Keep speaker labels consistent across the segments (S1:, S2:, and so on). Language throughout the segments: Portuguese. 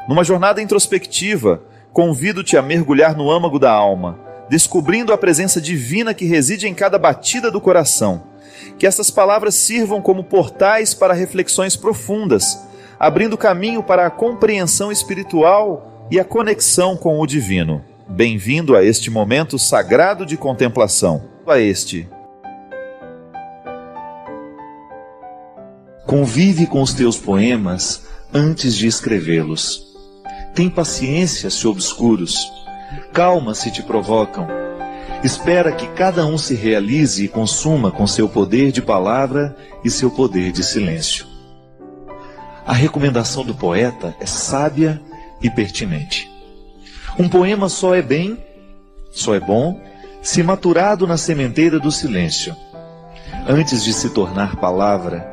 S1: Numa jornada introspectiva, convido-te a mergulhar no âmago da alma, descobrindo a presença divina que reside em cada batida do coração. Que essas palavras sirvam como portais para reflexões profundas, abrindo caminho para a compreensão espiritual e a conexão com o divino. Bem-vindo a este momento sagrado de contemplação.
S2: Convive com os teus poemas antes de escrevê-los. Tem paciência se obscuros. Calma se te provocam. Espera que cada um se realize e consuma com seu poder de palavra e seu poder de silêncio. A recomendação do poeta é sábia e pertinente. Um poema só é bom, se maturado na sementeira do silêncio. Antes de se tornar palavra,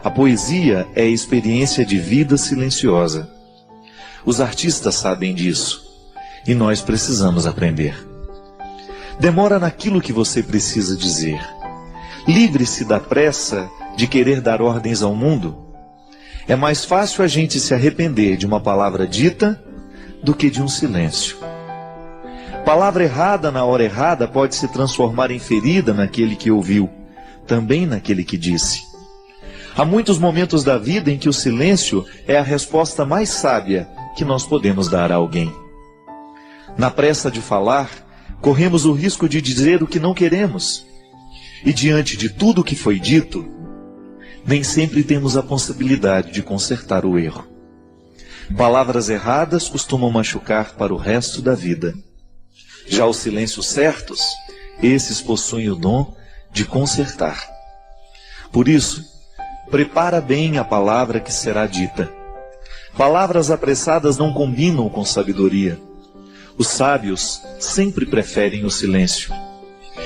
S2: a poesia é experiência de vida silenciosa. Os artistas sabem disso, e nós precisamos aprender. Demora naquilo que você precisa dizer. Livre-se da pressa de querer dar ordens ao mundo. É mais fácil a gente se arrepender de uma palavra dita do que de um silêncio. Palavra errada na hora errada pode se transformar em ferida naquele que ouviu, também naquele que disse. Há muitos momentos da vida em que o silêncio é a resposta mais sábia que nós podemos dar a alguém. Na pressa de falar, corremos o risco de dizer o que não queremos. E diante de tudo o que foi dito, nem sempre temos a possibilidade de consertar o erro. Palavras erradas costumam machucar para o resto da vida. Já os silêncios certos, esses possuem o dom de consertar. Por isso, prepara bem a palavra que será dita. Palavras apressadas não combinam com sabedoria. Os sábios sempre preferem o silêncio.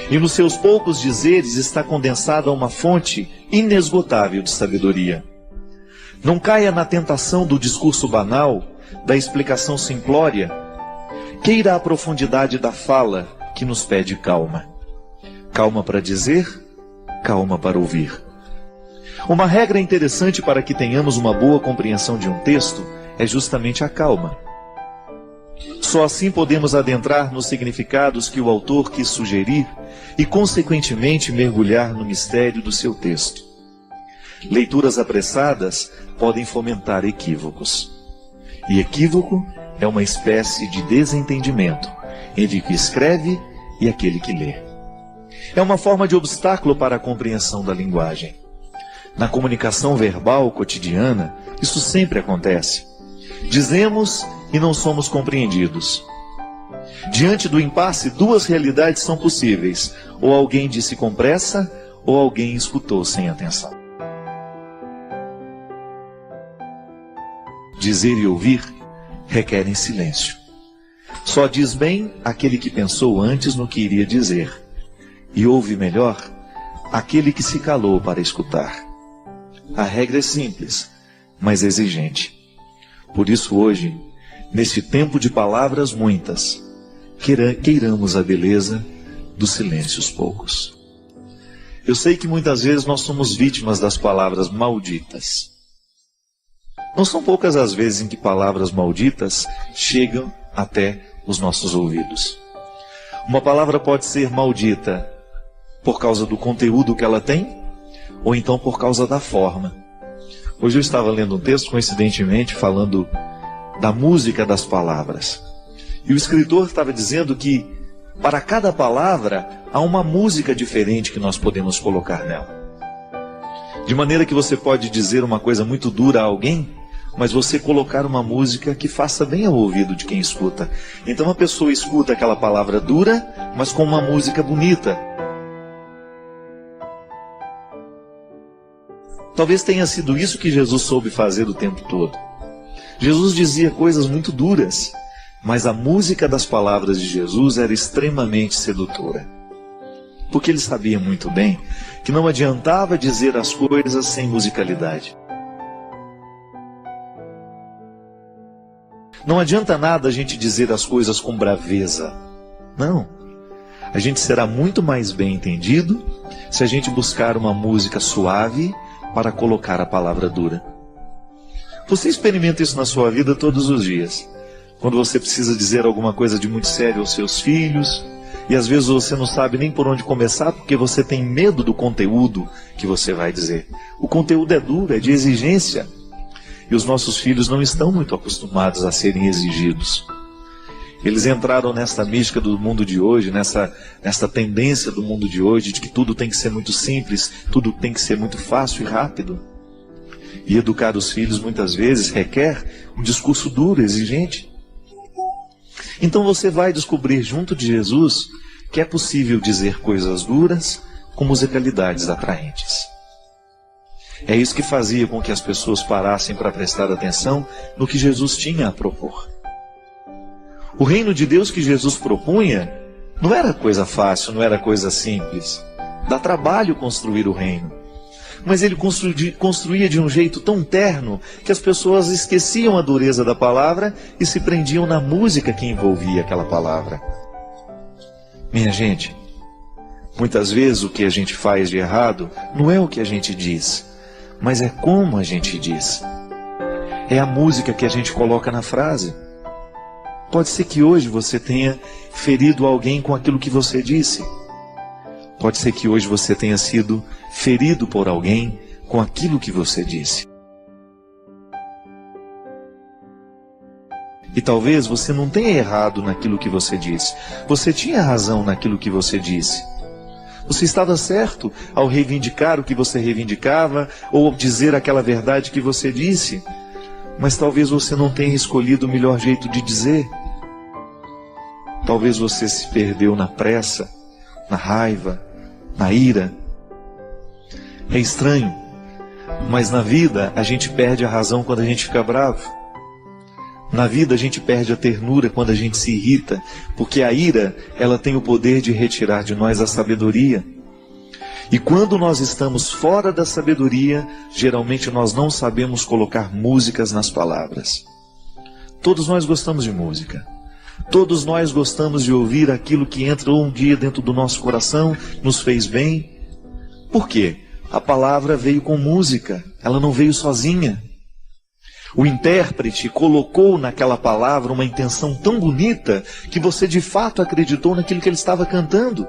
S2: E nos seus poucos dizeres está condensada uma fonte inesgotável de sabedoria. Não caia na tentação do discurso banal, da explicação simplória. Queira a profundidade da fala que nos pede calma. Calma para dizer, calma para ouvir. Uma regra interessante para que tenhamos uma boa compreensão de um texto é justamente a calma. Só assim podemos adentrar nos significados que o autor quis sugerir e, consequentemente, mergulhar no mistério do seu texto. Leituras apressadas podem fomentar equívocos. E equívoco é uma espécie de desentendimento entre o que escreve e aquele que lê. É uma forma de obstáculo para a compreensão da linguagem. Na comunicação verbal cotidiana, isso sempre acontece. Dizemos e não somos compreendidos. Diante do impasse, duas realidades são possíveis. Ou alguém disse com pressa, ou alguém escutou sem atenção. Dizer e ouvir requerem silêncio. Só diz bem aquele que pensou antes no que iria dizer. E ouve melhor aquele que se calou para escutar. A regra é simples, mas exigente. Por isso hoje, neste tempo de palavras muitas, queiramos a beleza dos silêncios poucos. Eu sei que muitas vezes nós somos vítimas das palavras malditas. Não são poucas as vezes em que palavras malditas chegam até os nossos ouvidos. Uma palavra pode ser maldita por causa do conteúdo que ela tem, ou então por causa da forma. Hoje eu estava lendo um texto, coincidentemente, falando da música das palavras. E o escritor estava dizendo que, para cada palavra, há uma música diferente que nós podemos colocar nela. De maneira que você pode dizer uma coisa muito dura a alguém, mas você colocar uma música que faça bem ao ouvido de quem escuta. Então a pessoa escuta aquela palavra dura, mas com uma música bonita. Talvez tenha sido isso que Jesus soube fazer o tempo todo. Jesus dizia coisas muito duras, mas a música das palavras de Jesus era extremamente sedutora. Porque ele sabia muito bem que não adiantava dizer as coisas sem musicalidade. Não adianta nada a gente dizer as coisas com braveza. Não. A gente será muito mais bem entendido se a gente buscar uma música suave para colocar a palavra dura. Você experimenta isso na sua vida todos os dias. Quando você precisa dizer alguma coisa de muito sério aos seus filhos, e às vezes você não sabe nem por onde começar porque você tem medo do conteúdo que você vai dizer. O conteúdo é duro, é de exigência. E os nossos filhos não estão muito acostumados a serem exigidos. Eles entraram nesta mística do mundo de hoje, nessa tendência do mundo de hoje, de que tudo tem que ser muito simples, tudo tem que ser muito fácil e rápido. E educar os filhos muitas vezes requer um discurso duro, exigente. Então você vai descobrir junto de Jesus que é possível dizer coisas duras com musicalidades atraentes. É isso que fazia com que as pessoas parassem para prestar atenção no que Jesus tinha a propor. O reino de Deus que Jesus propunha não era coisa fácil, não era coisa simples. Dá trabalho construir o reino. Mas ele construía de um jeito tão terno que as pessoas esqueciam a dureza da palavra e se prendiam na música que envolvia aquela palavra. Minha gente, muitas vezes o que a gente faz de errado não é o que a gente diz, mas é como a gente diz. É a música que a gente coloca na frase. Pode ser que hoje você tenha ferido alguém com aquilo que você disse. Pode ser que hoje você tenha sido ferido por alguém com aquilo que você disse. E talvez você não tenha errado naquilo que você disse. Você tinha razão naquilo que você disse. Você estava certo ao reivindicar o que você reivindicava ou dizer aquela verdade que você disse. Mas talvez você não tenha escolhido o melhor jeito de dizer. Talvez você se perdeu na pressa, na raiva, na ira. É estranho, mas na vida a gente perde a razão quando a gente fica bravo. Na vida a gente perde a ternura quando a gente se irrita, porque a ira, ela tem o poder de retirar de nós a sabedoria. E quando nós estamos fora da sabedoria, geralmente nós não sabemos colocar músicas nas palavras. Todos nós gostamos de música. Todos nós gostamos de ouvir aquilo que entrou um dia dentro do nosso coração, nos fez bem. Por quê? A palavra veio com música, ela não veio sozinha. O intérprete colocou naquela palavra uma intenção tão bonita que você de fato acreditou naquilo que ele estava cantando.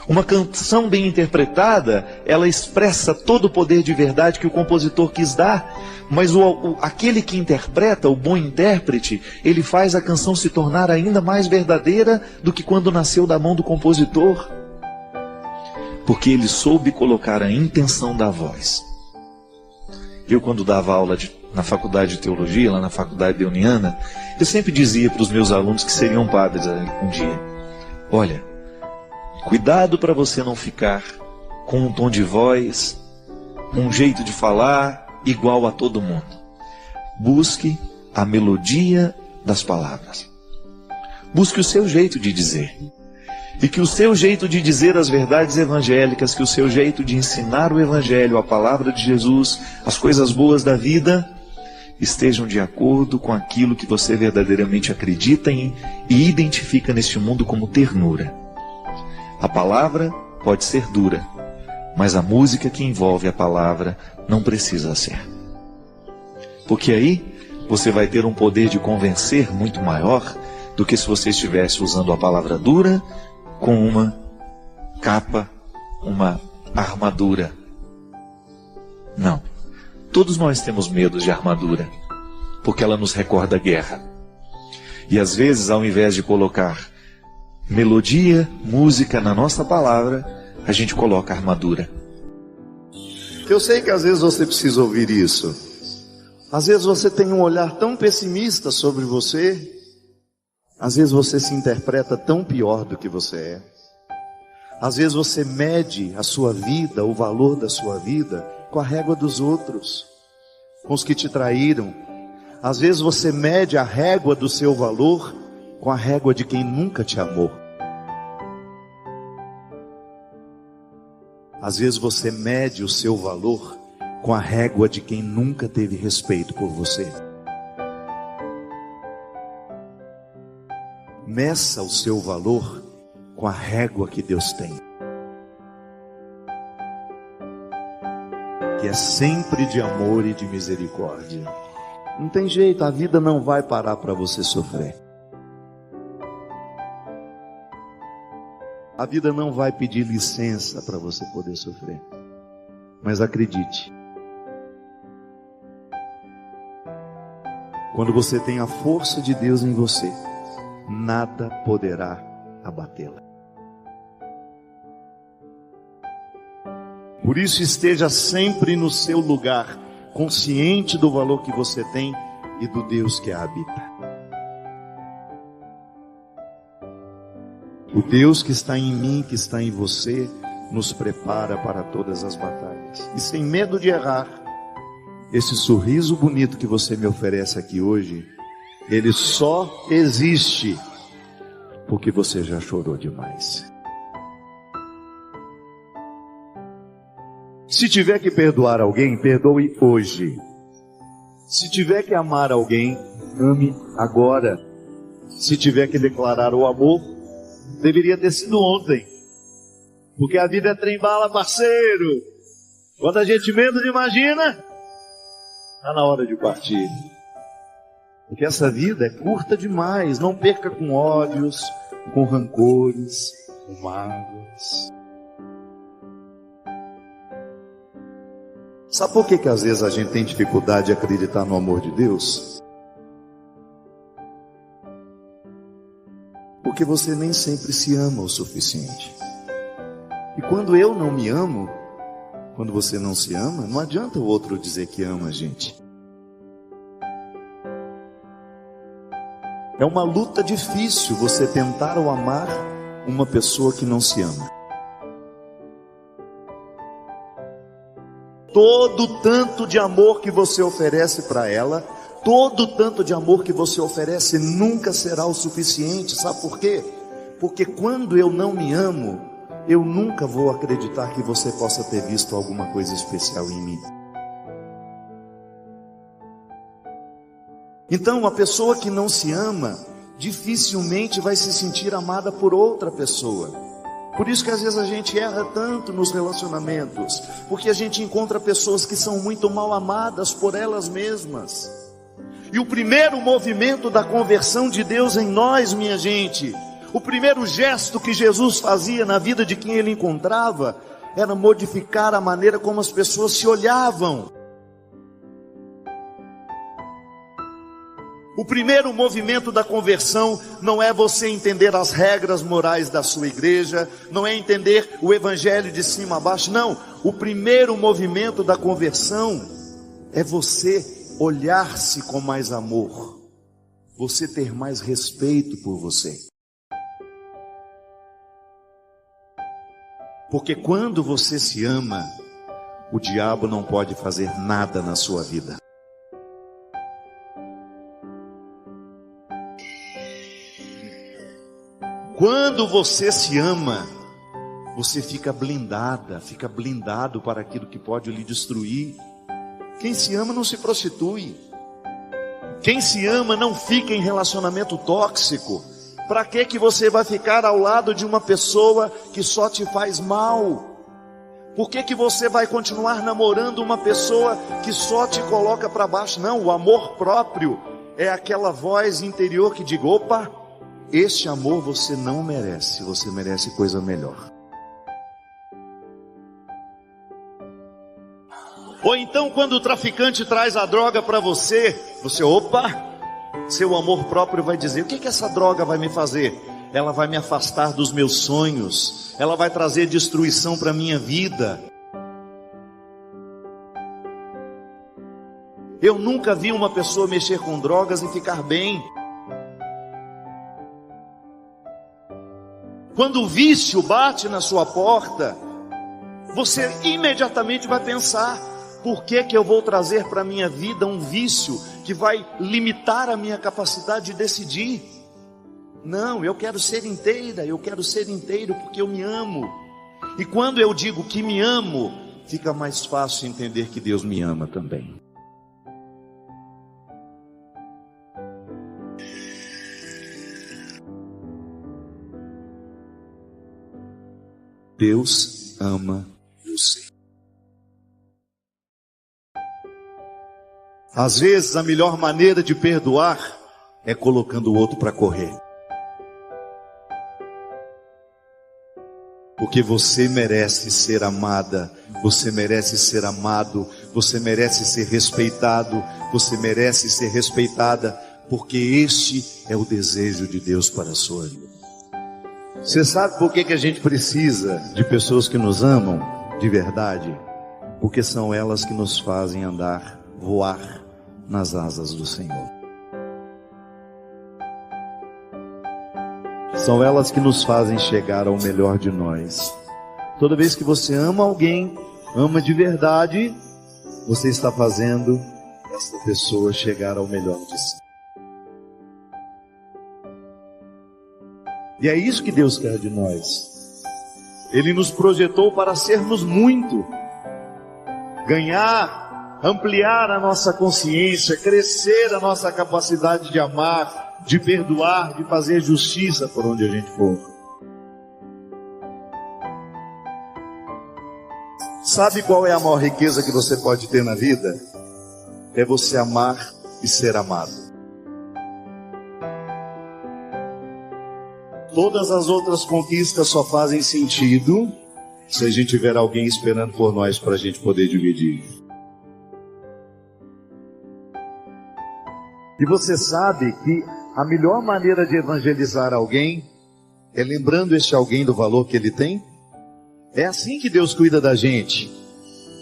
S2: Uma canção bem interpretada, ela expressa todo o poder de verdade que o compositor quis dar, mas aquele que interpreta, o bom intérprete, ele faz a canção se tornar ainda mais verdadeira do que quando nasceu da mão do compositor. Porque ele soube colocar a intenção da voz. Eu, quando dava aula na faculdade de teologia, lá na faculdade de Uniana, eu sempre dizia para os meus alunos que seriam padres um dia: olha, cuidado para você não ficar com um tom de voz, um jeito de falar igual a todo mundo. Busque a melodia das palavras. Busque o seu jeito de dizer. E que o seu jeito de dizer as verdades evangélicas, que o seu jeito de ensinar o Evangelho, a palavra de Jesus, as coisas boas da vida, estejam de acordo com aquilo que você verdadeiramente acredita em e identifica neste mundo como ternura. A palavra pode ser dura, mas a música que envolve a palavra não precisa ser. Porque aí você vai ter um poder de convencer muito maior do que se você estivesse usando a palavra dura com uma capa, uma armadura. Não. Todos nós temos medo de armadura, porque ela nos recorda a guerra. E às vezes, ao invés de colocar melodia, música na nossa palavra, a gente coloca armadura.
S3: Eu sei que às vezes você precisa ouvir isso. Às vezes você tem um olhar tão pessimista sobre você. Às vezes você se interpreta tão pior do que você é. Às vezes você mede a sua vida, o valor da sua vida, com a régua dos outros, com os que te traíram. Às vezes você mede a régua do seu valor com a régua de quem nunca te amou. Às vezes você mede o seu valor com a régua de quem nunca teve respeito por você. Meça o seu valor com a régua que Deus tem. que é sempre de amor e de misericórdia. Não tem jeito, a vida não vai parar para você sofrer. A vida não vai pedir licença para você poder sofrer. Mas acredite, quando você tem a força de Deus em você, nada poderá abatê-la. Por isso, esteja sempre no seu lugar, consciente do valor que você tem e do Deus que a habita. O Deus que está em mim, que está em você, nos prepara para todas as batalhas. E sem medo de errar, esse sorriso bonito que você me oferece aqui hoje, ele só existe porque você já chorou demais. Se tiver que perdoar alguém, perdoe hoje. Se tiver que amar alguém, ame agora. Se tiver que declarar o amor, deveria ter sido ontem. Porque a vida é trem-bala, parceiro. Quando a gente menos imagina, está na hora de partir. Porque essa vida é curta demais. Não perca com ódios, com rancores, com mágoas. Sabe por que às vezes a gente tem dificuldade de acreditar no amor de Deus? Porque você nem sempre se ama o suficiente. E quando eu não me amo, quando você não se ama, não adianta o outro dizer que ama a gente. É uma luta difícil você tentar ou amar uma pessoa que não se ama. Todo tanto de amor que você oferece para ela, todo tanto de amor que você oferece nunca será o suficiente. Sabe por quê? Porque quando eu não me amo, eu nunca vou acreditar que você possa ter visto alguma coisa especial em mim. Então, uma pessoa que não se ama, dificilmente vai se sentir amada por outra pessoa. Por isso que às vezes a gente erra tanto nos relacionamentos, porque a gente encontra pessoas que são muito mal amadas por elas mesmas. E o primeiro movimento da conversão de Deus em nós, minha gente, o primeiro gesto que Jesus fazia na vida de quem ele encontrava, era modificar a maneira como as pessoas se olhavam. O primeiro movimento da conversão não é você entender as regras morais da sua igreja, não é entender o evangelho de cima a baixo, não. O primeiro movimento da conversão é você olhar-se com mais amor, você ter mais respeito por você. Porque quando você se ama, o diabo não pode fazer nada na sua vida. Quando você se ama, você fica blindada, fica blindado para aquilo que pode lhe destruir. Quem se ama não se prostitui. Quem se ama não fica em relacionamento tóxico. Para que você vai ficar ao lado de uma pessoa que só te faz mal? Por que você vai continuar namorando uma pessoa que só te coloca para baixo? Não, o amor próprio é aquela voz interior que diz: opa, este amor você não merece, você merece coisa melhor. Ou então quando o traficante traz a droga para você, opa, seu amor próprio vai dizer: o que essa droga vai me fazer? Ela vai me afastar dos meus sonhos, ela vai trazer destruição para a minha vida. Eu nunca vi uma pessoa mexer com drogas e ficar bem. Quando o vício bate na sua porta, você imediatamente vai pensar: por que eu vou trazer para a minha vida um vício que vai limitar a minha capacidade de decidir? Não, eu quero ser inteira, eu quero ser inteiro porque eu me amo. E quando eu digo que me amo, fica mais fácil entender que Deus me ama também. Deus ama você. Às vezes a melhor maneira de perdoar é colocando o outro para correr. Porque você merece ser amada, você merece ser amado, você merece ser respeitado, você merece ser respeitada, porque este é o desejo de Deus para a sua vida. Você sabe por que a gente precisa de pessoas que nos amam de verdade? Porque são elas que nos fazem andar, voar nas asas do Senhor. São elas que nos fazem chegar ao melhor de nós. Toda vez que você ama alguém, ama de verdade, você está fazendo essa pessoa chegar ao melhor de si. E é isso que Deus quer de nós. Ele nos projetou para sermos muito, ganhar, ampliar a nossa consciência, crescer a nossa capacidade de amar, de perdoar, de fazer justiça por onde a gente for. Sabe qual é a maior riqueza que você pode ter na vida? É você amar e ser amado. Todas as outras conquistas só fazem sentido se a gente tiver alguém esperando por nós para a gente poder dividir. E você sabe que a melhor maneira de evangelizar alguém é lembrando este alguém do valor que ele tem? É assim que Deus cuida da gente,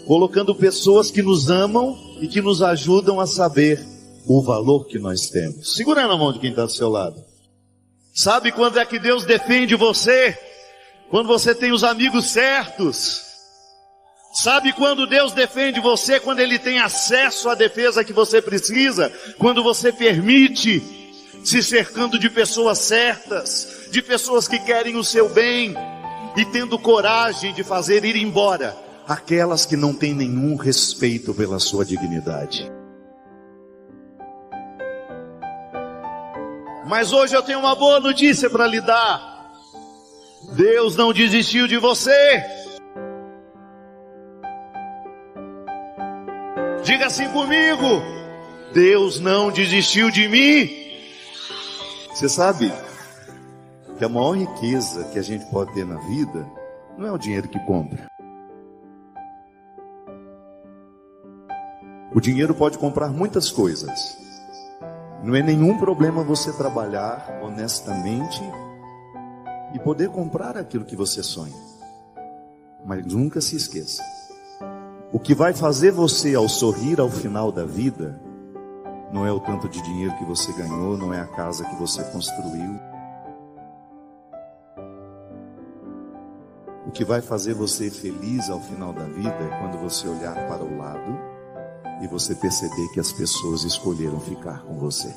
S3: colocando pessoas que nos amam e que nos ajudam a saber o valor que nós temos. Segura na mão de quem está do seu lado. Sabe quando é que Deus defende você? Quando você tem os amigos certos. Sabe quando Deus defende você? Quando Ele tem acesso à defesa que você precisa. Quando você permite, se cercando de pessoas certas, de pessoas que querem o seu bem, e tendo coragem de fazer ir embora aquelas que não têm nenhum respeito pela sua dignidade. Mas hoje eu tenho uma boa notícia para lhe dar. Deus não desistiu de você. Diga assim comigo: Deus não desistiu de mim. Você sabe que a maior riqueza que a gente pode ter na vida não é o dinheiro que compra. O dinheiro pode comprar muitas coisas. Não é nenhum problema você trabalhar honestamente e poder comprar aquilo que você sonha. Mas nunca se esqueça: o que vai fazer você ao sorrir ao final da vida não é o tanto de dinheiro que você ganhou, não é a casa que você construiu. O que vai fazer você feliz ao final da vida é quando você olhar para o lado e você perceber que as pessoas escolheram ficar com você.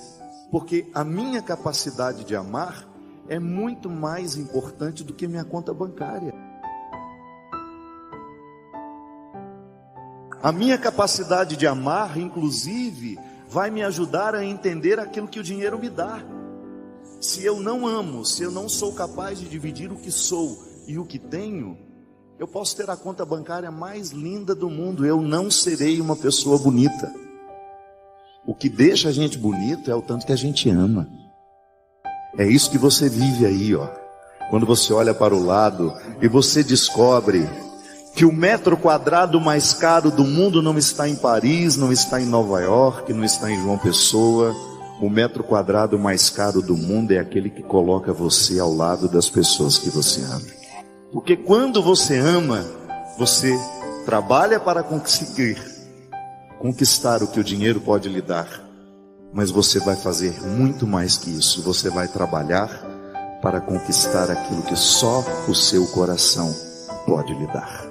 S3: Porque a minha capacidade de amar é muito mais importante do que minha conta bancária. A minha capacidade de amar, inclusive, vai me ajudar a entender aquilo que o dinheiro me dá. Se eu não amo, se eu não sou capaz de dividir o que sou e o que tenho, eu posso ter a conta bancária mais linda do mundo, eu não serei uma pessoa bonita. O que deixa a gente bonito é o tanto que a gente ama. É isso que você vive aí, ó. Quando você olha para o lado e você descobre que o metro quadrado mais caro do mundo não está em Paris, não está em Nova York, não está em João Pessoa. O metro quadrado mais caro do mundo é aquele que coloca você ao lado das pessoas que você ama. Porque quando você ama, você trabalha para conquistar o que o dinheiro pode lhe dar. Mas você vai fazer muito mais que isso. Você vai trabalhar para conquistar aquilo que só o seu coração pode lhe dar.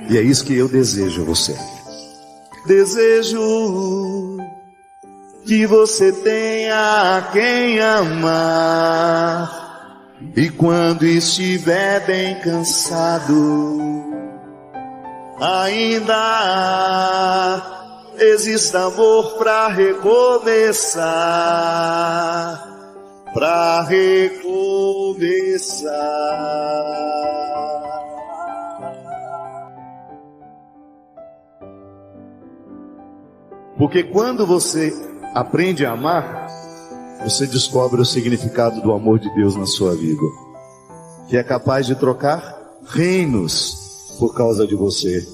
S3: E é isso que eu desejo a você. Desejo que você tenha quem amar. E quando estiver bem cansado, ainda existe amor para recomeçar, para recomeçar. Porque quando você aprende a amar, você descobre o significado do amor de Deus na sua vida, que é capaz de trocar reinos por causa de você.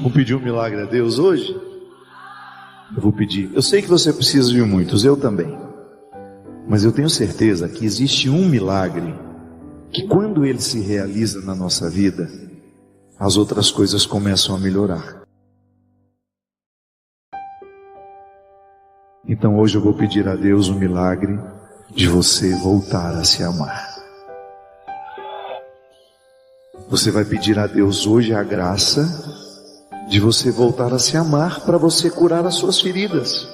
S3: Vou pedir um milagre a Deus hoje? Eu vou pedir. Eu sei que você precisa de muitos, eu também. Mas eu tenho certeza que existe um milagre que quando ele se realiza na nossa vida, as outras coisas começam a melhorar. Então hoje eu vou pedir a Deus o milagre de você voltar a se amar. Você vai pedir a Deus hoje a graça de você voltar a se amar, para você curar as suas feridas,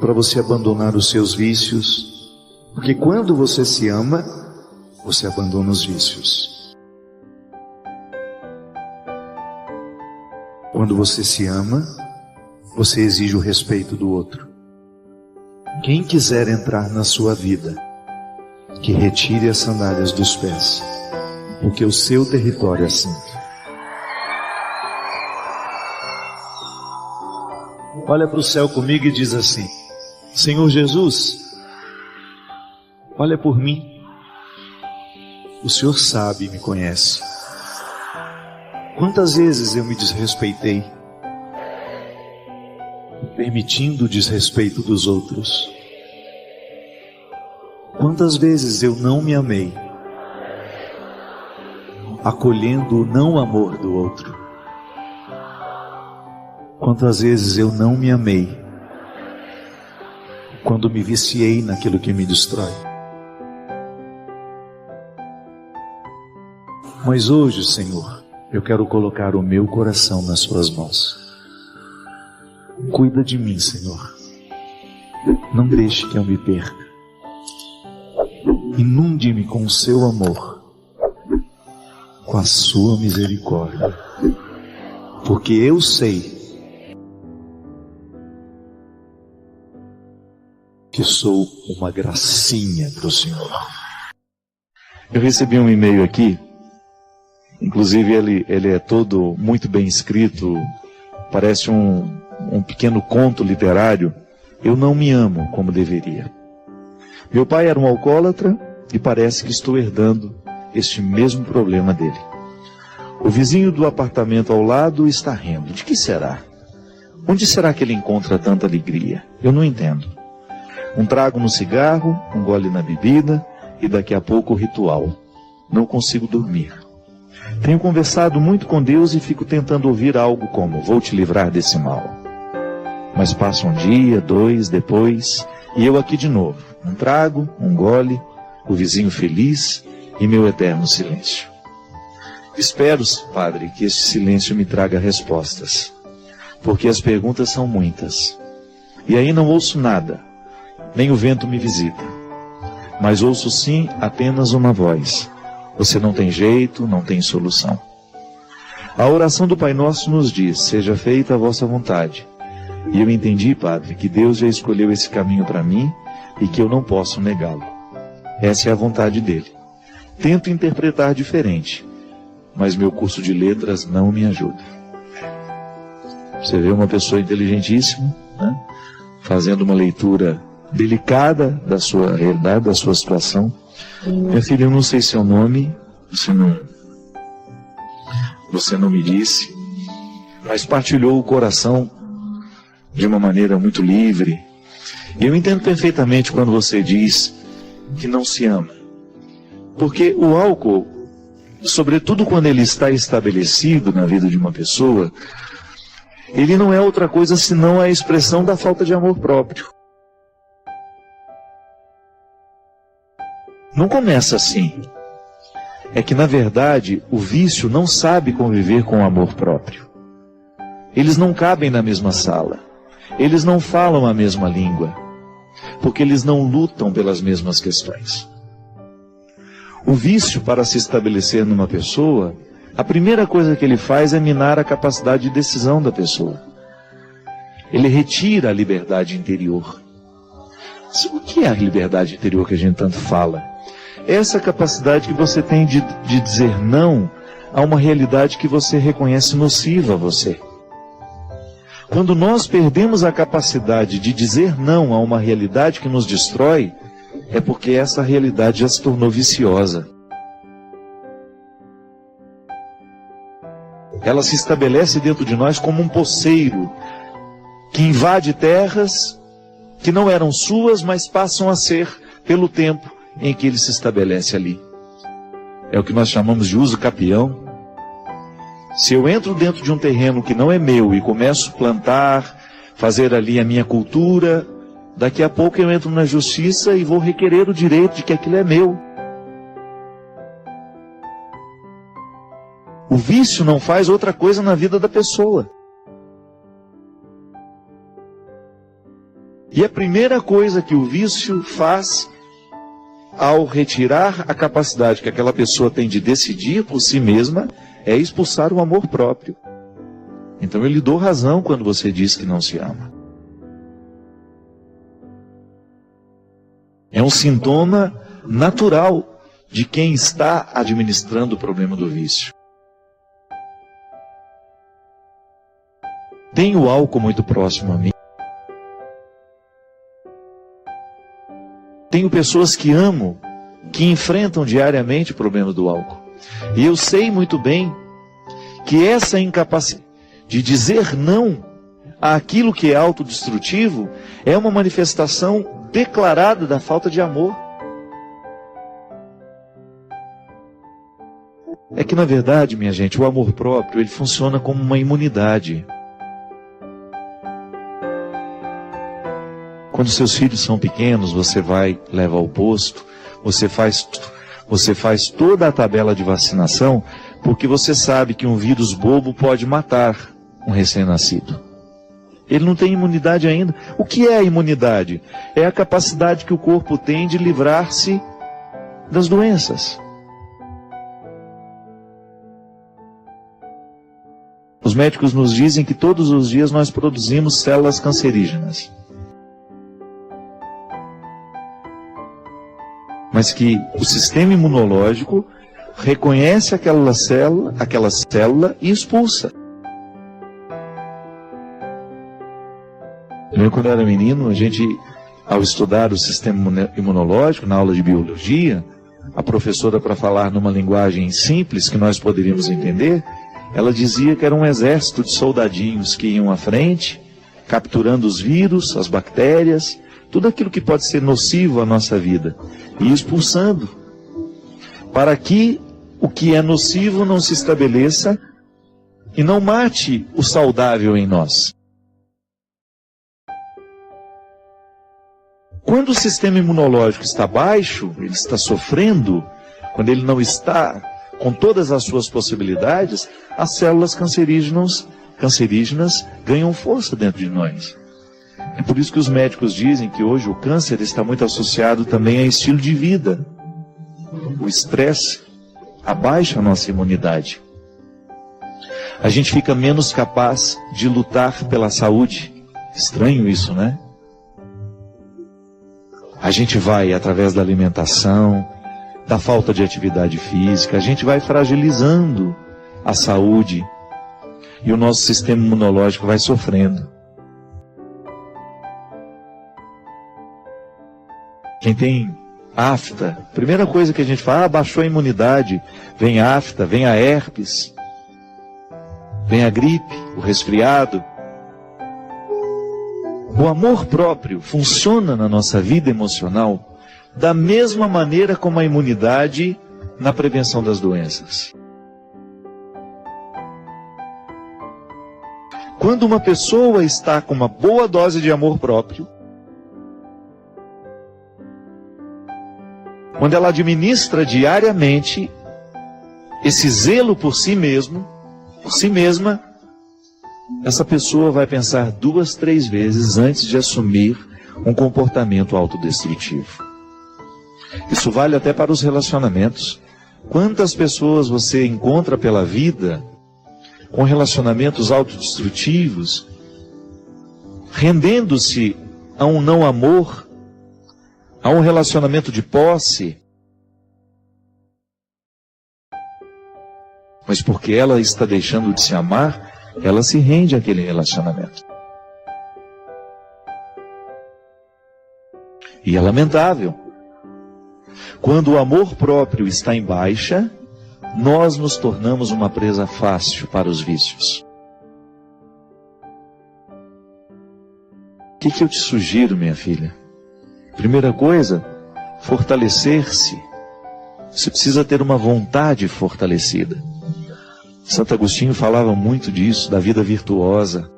S3: para você abandonar os seus vícios, porque quando você se ama, você abandona os vícios. Quando você se ama, você exige o respeito do outro. Quem quiser entrar na sua vida, que retire as sandálias dos pés, porque o seu território é santo. Olha para o céu comigo e diz assim: Senhor Jesus, olha por mim. O Senhor sabe e me conhece. Quantas vezes eu me desrespeitei, permitindo o desrespeito dos outros. Quantas vezes eu não me amei, acolhendo o não amor do outro. Quantas vezes eu não me amei, quando me viciei naquilo que me destrói. Mas hoje, Senhor, eu quero colocar o meu coração nas suas mãos. Cuida de mim, Senhor. Não deixe que eu me perca. Inunde-me com o seu amor, com a sua misericórdia. Porque eu sei que sou uma gracinha para o Senhor. Eu recebi um e-mail aqui, inclusive ele é todo muito bem escrito, parece um pequeno conto literário. Eu não me amo como deveria. Meu pai era um alcoólatra e parece que estou herdando este mesmo problema dele. O vizinho do apartamento ao lado está rindo. De que será? Onde será que ele encontra tanta alegria? Eu não entendo. Um trago no cigarro, um gole na bebida e daqui a pouco o ritual. Não consigo dormir. Tenho conversado muito com Deus e fico tentando ouvir algo como: vou te livrar desse mal. Mas passa um dia, 2, depois, e eu aqui de novo. Um trago, um gole, o vizinho feliz e meu eterno silêncio. Espero, Padre, que este silêncio me traga respostas, porque as perguntas são muitas. E aí não ouço nada. Nem o vento me visita, mas ouço sim apenas uma voz: você não tem jeito, não tem solução. A oração do Pai Nosso nos diz: seja feita a vossa vontade. E eu entendi, Padre, que Deus já escolheu esse caminho para mim e que eu não posso negá-lo. Essa é a vontade dele. Tento interpretar diferente, mas meu curso de letras não me ajuda. Você vê uma pessoa inteligentíssima, né, fazendo uma leitura delicada da sua realidade, da sua situação. Minha filha, eu não sei seu nome, você não me disse, mas partilhou o coração de uma maneira muito livre. E eu entendo perfeitamente quando você diz que não se ama, porque o álcool, sobretudo quando ele está estabelecido na vida de uma pessoa, ele não é outra coisa senão a expressão da falta de amor próprio. Não começa assim. É que, na verdade, o vício não sabe conviver com o amor próprio. Eles não cabem na mesma sala. Eles não falam a mesma língua, porque eles não lutam pelas mesmas questões. O vício, para se estabelecer numa pessoa, a primeira coisa que ele faz é minar a capacidade de decisão da pessoa. Ele retira a liberdade interior. O que é a liberdade interior que a gente tanto fala? Essa capacidade que você tem de dizer não
S2: a uma realidade que você reconhece nociva a você. Quando nós perdemos a capacidade de dizer não a uma realidade que nos destrói, é porque essa realidade já se tornou viciosa. Ela se estabelece dentro de nós como um poceiro que invade terras que não eram suas, mas passam a ser pelo tempo em que ele se estabelece ali. É o que nós chamamos de uso capião. Se eu entro dentro de um terreno que não é meu e começo a plantar, fazer ali a minha cultura, daqui a pouco eu entro na justiça e vou requerer o direito de que aquilo é meu. O vício não faz outra coisa na vida da pessoa. E a primeira coisa que o vício faz, ao retirar a capacidade que aquela pessoa tem de decidir por si mesma, é expulsar o amor próprio. Então eu lhe dou razão quando você diz que não se ama. É um sintoma natural de quem está administrando o problema do vício. Tenho o álcool muito próximo a mim. Tenho pessoas que amo, que enfrentam diariamente o problema do álcool. E eu sei muito bem que essa incapacidade de dizer não àquilo que é autodestrutivo é uma manifestação declarada da falta de amor. É que, na verdade, minha gente, o amor próprio, ele funciona como uma imunidade. Quando seus filhos são pequenos, você vai, leva ao posto, você faz toda a tabela de vacinação, porque você sabe que um vírus bobo pode matar um recém-nascido. Ele não tem imunidade ainda. O que é a imunidade? É a capacidade que o corpo tem de livrar-se das doenças. Os médicos nos dizem que todos os dias nós produzimos células cancerígenas. Mas que o sistema imunológico reconhece aquela célula e expulsa. Eu, quando eu era menino, a gente, ao estudar o sistema imunológico, na aula de biologia, a professora, para falar numa linguagem simples que nós poderíamos entender, ela dizia que era um exército de soldadinhos que iam à frente, capturando os vírus, as bactérias, tudo aquilo que pode ser nocivo à nossa vida, e expulsando, para que o que é nocivo não se estabeleça e não mate o saudável em nós. Quando o sistema imunológico está baixo, ele está sofrendo, quando ele não está com todas as suas possibilidades, as células cancerígenas ganham força dentro de nós. É por isso que os médicos dizem que hoje o câncer está muito associado também a estilo de vida. O estresse abaixa a nossa imunidade. A gente fica menos capaz de lutar pela saúde. Estranho isso, né? A gente vai, através da alimentação, da falta de atividade física, a gente vai fragilizando a saúde e o nosso sistema imunológico vai sofrendo. Quem tem afta, primeira coisa que a gente fala, baixou a imunidade, vem a afta, vem a herpes, vem a gripe, o resfriado. O amor próprio funciona na nossa vida emocional da mesma maneira como a imunidade na prevenção das doenças. Quando uma pessoa está com uma boa dose de amor próprio, quando ela administra diariamente esse zelo por si mesmo, por si mesma, essa pessoa vai pensar 2, 3 vezes antes de assumir um comportamento autodestrutivo. Isso vale até para os relacionamentos. Quantas pessoas você encontra pela vida com relacionamentos autodestrutivos, rendendo-se a um não amor, a um relacionamento de posse, mas porque ela está deixando de se amar, ela se rende àquele relacionamento. E é lamentável. Quando o amor próprio está em baixa, nós nos tornamos uma presa fácil para os vícios. O que eu te sugiro, minha filha? Primeira coisa, fortalecer-se. Você precisa ter uma vontade fortalecida. Santo Agostinho falava muito disso, da vida virtuosa.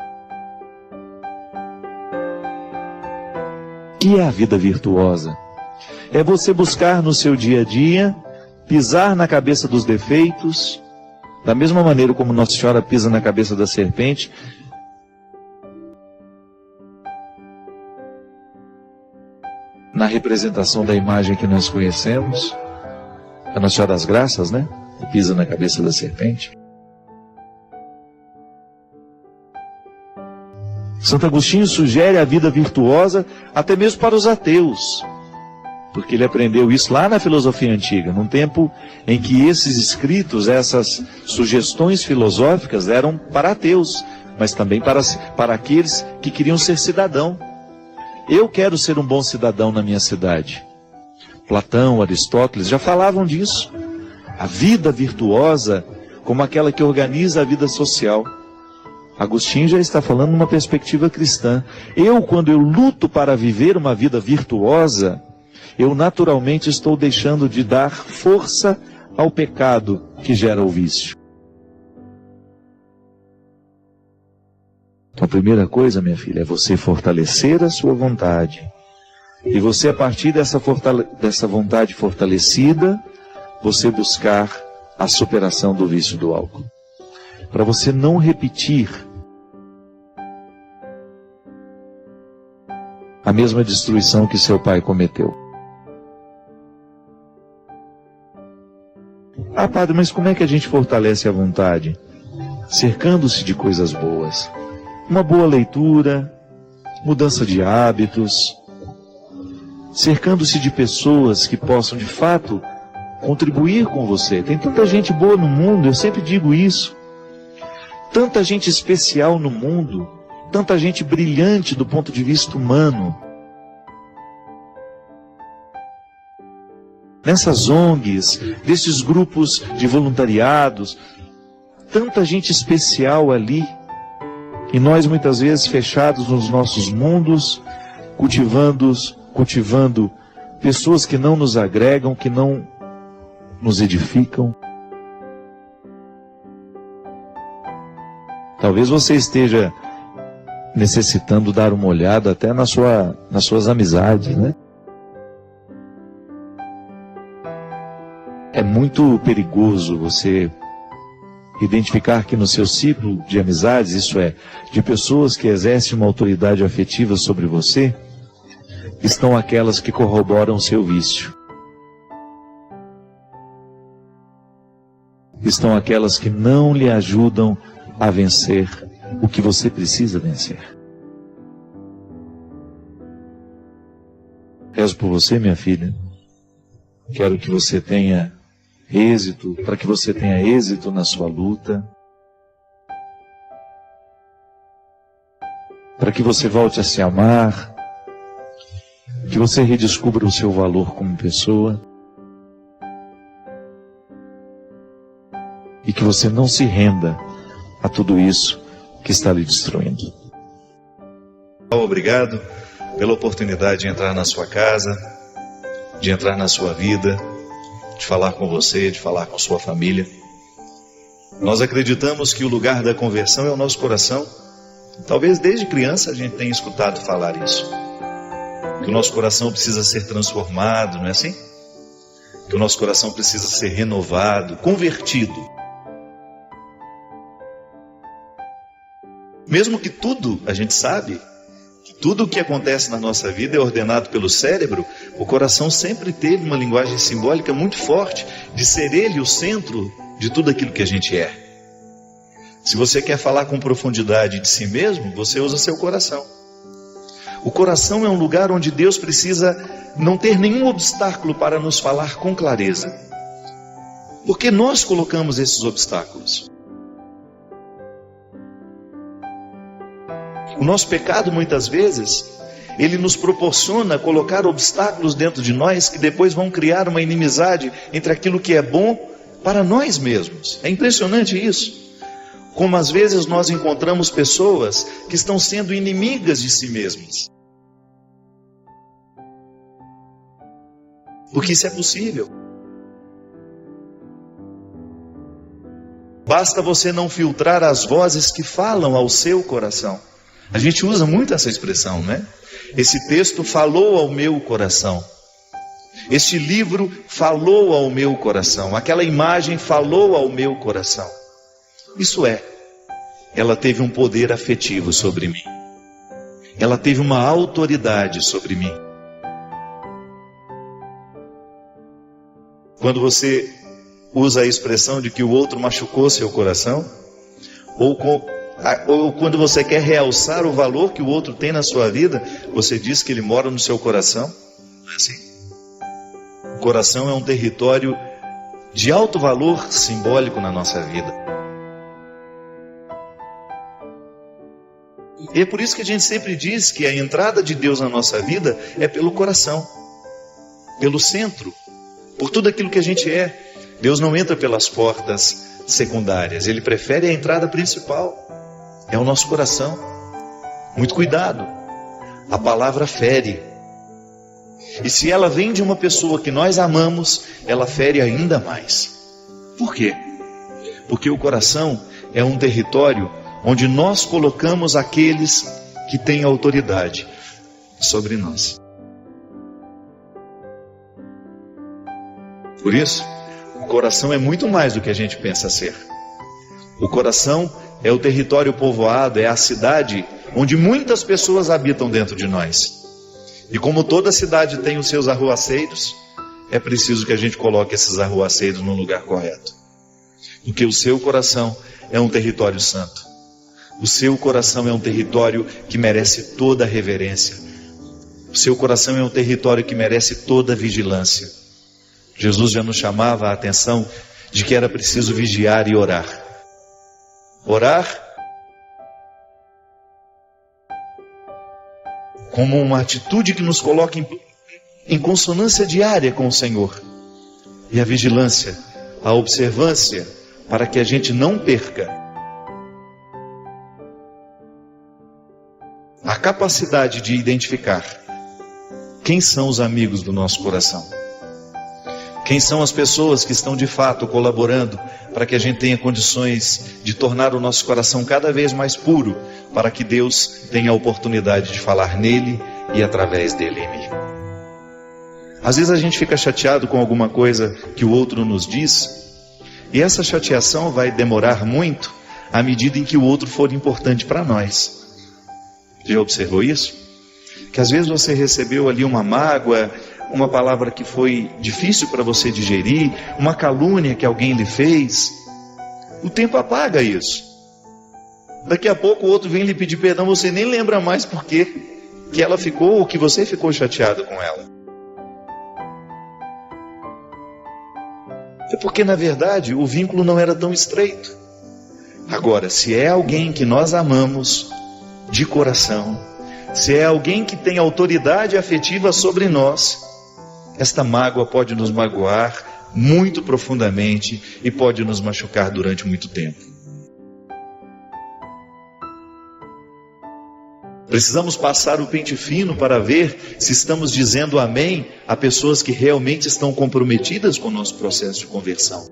S2: O que é a vida virtuosa? É você buscar no seu dia a dia, pisar na cabeça dos defeitos, da mesma maneira como Nossa Senhora pisa na cabeça da serpente. Na representação da imagem que nós conhecemos, a Nossa Senhora das Graças, né? Que pisa na cabeça da serpente. Santo Agostinho sugere a vida virtuosa até mesmo para os ateus, porque ele aprendeu isso lá na filosofia antiga, num tempo em que esses escritos, essas sugestões filosóficas eram para ateus, mas também para aqueles que queriam ser cidadão. Eu quero ser um bom cidadão na minha cidade. Platão, Aristóteles já falavam disso. A vida virtuosa como aquela que organiza a vida social. Agostinho já está falando numa perspectiva cristã. Quando eu luto para viver uma vida virtuosa, eu naturalmente estou deixando de dar força ao pecado que gera o vício. Então a primeira coisa, minha filha, é você fortalecer a sua vontade. E você, a partir dessa vontade fortalecida, você buscar a superação do vício do álcool. Para você não repetir a mesma destruição que seu pai cometeu. Ah, padre, mas como é que a gente fortalece a vontade? Cercando-se de coisas boas. Uma boa leitura, mudança de hábitos, cercando-se de pessoas que possam de fato contribuir com você. Tem tanta gente boa no mundo, eu sempre digo isso. Tanta gente especial no mundo, tanta gente brilhante do ponto de vista humano. Nessas ONGs, desses grupos de voluntariados, tanta gente especial ali. E nós muitas vezes fechados nos nossos mundos, cultivando pessoas que não nos agregam, que não nos edificam. Talvez você esteja necessitando dar uma olhada até nas suas amizades, né? É muito perigoso você identificar que no seu ciclo de amizades, isso é, de pessoas que exercem uma autoridade afetiva sobre você, estão aquelas que corroboram o seu vício. Estão aquelas que não lhe ajudam a vencer o que você precisa vencer. Rezo por você, minha filha. Quero que você tenha êxito, para que você tenha êxito na sua luta, para que você volte a se amar, que você redescubra o seu valor como pessoa e que você não se renda a tudo isso que está lhe destruindo.
S4: Obrigado pela oportunidade de entrar na sua casa, de entrar na sua vida, de falar com você, de falar com sua família. Nós acreditamos que o lugar da conversão é o nosso coração. Talvez desde criança a gente tenha escutado falar isso. Que o nosso coração precisa ser transformado, não é assim? Que o nosso coração precisa ser renovado, convertido. Mesmo que tudo, a gente sabe, que tudo o que acontece na nossa vida é ordenado pelo cérebro, o coração sempre teve uma linguagem simbólica muito forte de ser ele o centro de tudo aquilo que a gente é. Se você quer falar com profundidade de si mesmo, você usa seu coração. O coração é um lugar onde Deus precisa não ter nenhum obstáculo para nos falar com clareza. Porque nós colocamos esses obstáculos. O nosso pecado, muitas vezes, ele nos proporciona colocar obstáculos dentro de nós que depois vão criar uma inimizade entre aquilo que é bom para nós mesmos. É impressionante isso. Como às vezes nós encontramos pessoas que estão sendo inimigas de si mesmas. Porque isso é possível. Basta você não filtrar as vozes que falam ao seu coração. A gente usa muito essa expressão, né? Esse texto falou ao meu coração. Este livro falou ao meu coração. Aquela imagem falou ao meu coração. Isso é, ela teve um poder afetivo sobre mim. Ela teve uma autoridade sobre mim. Quando você usa a expressão de que o outro machucou seu coração, ou quando você quer realçar o valor que o outro tem na sua vida, você diz que ele mora no seu coração. Não é assim? O coração é um território de alto valor simbólico na nossa vida. E é por isso que a gente sempre diz que a entrada de Deus na nossa vida é pelo coração, pelo centro, por tudo aquilo que a gente é. Deus não entra pelas portas secundárias, Ele prefere a entrada principal. É o nosso coração. Muito cuidado. A palavra fere. E se ela vem de uma pessoa que nós amamos, ela fere ainda mais. Por quê? Porque o coração é um território onde nós colocamos aqueles que têm autoridade sobre nós. Por isso, o coração é muito mais do que a gente pensa ser. O coração é o território povoado, é a cidade onde muitas pessoas habitam dentro de nós. E como toda cidade tem os seus arruaceiros, é preciso que a gente coloque esses arruaceiros no lugar correto. Porque o seu coração é um território santo. O seu coração é um território que merece toda a reverência. O seu coração é um território que merece toda a vigilância. Jesus já nos chamava a atenção de que era preciso vigiar e orar. Orar como uma atitude que nos coloca em consonância diária com o Senhor. E a vigilância, a observância, para que a gente não perca a capacidade de identificar quem são os amigos do nosso coração. Quem são as pessoas que estão de fato colaborando para que a gente tenha condições de tornar o nosso coração cada vez mais puro, para que Deus tenha a oportunidade de falar nele e através dele em mim. Às vezes a gente fica chateado com alguma coisa que o outro nos diz, e essa chateação vai demorar muito à medida em que o outro for importante para nós. Já observou isso? Que às vezes você recebeu ali uma mágoa, uma palavra que foi difícil para você digerir, uma calúnia que alguém lhe fez. O tempo apaga isso. Daqui a pouco o outro vem lhe pedir perdão, você nem lembra mais por quê que ela ficou ou que você ficou chateado com ela. É porque na verdade o vínculo não era tão estreito. Agora, se é alguém que nós amamos de coração, se é alguém que tem autoridade afetiva sobre nós, esta mágoa pode nos magoar muito profundamente e pode nos machucar durante muito tempo. Precisamos passar o pente fino para ver se estamos dizendo amém a pessoas que realmente estão comprometidas com o nosso processo de conversão.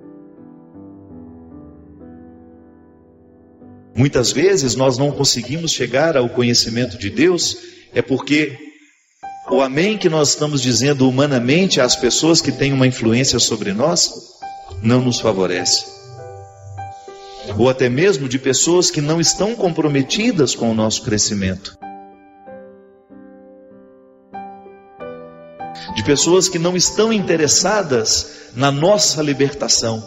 S4: Muitas vezes nós não conseguimos chegar ao conhecimento de Deus, é porque o amém que nós estamos dizendo humanamente às pessoas que têm uma influência sobre nós, não nos favorece. Ou até mesmo de pessoas que não estão comprometidas com o nosso crescimento. De pessoas que não estão interessadas na nossa libertação.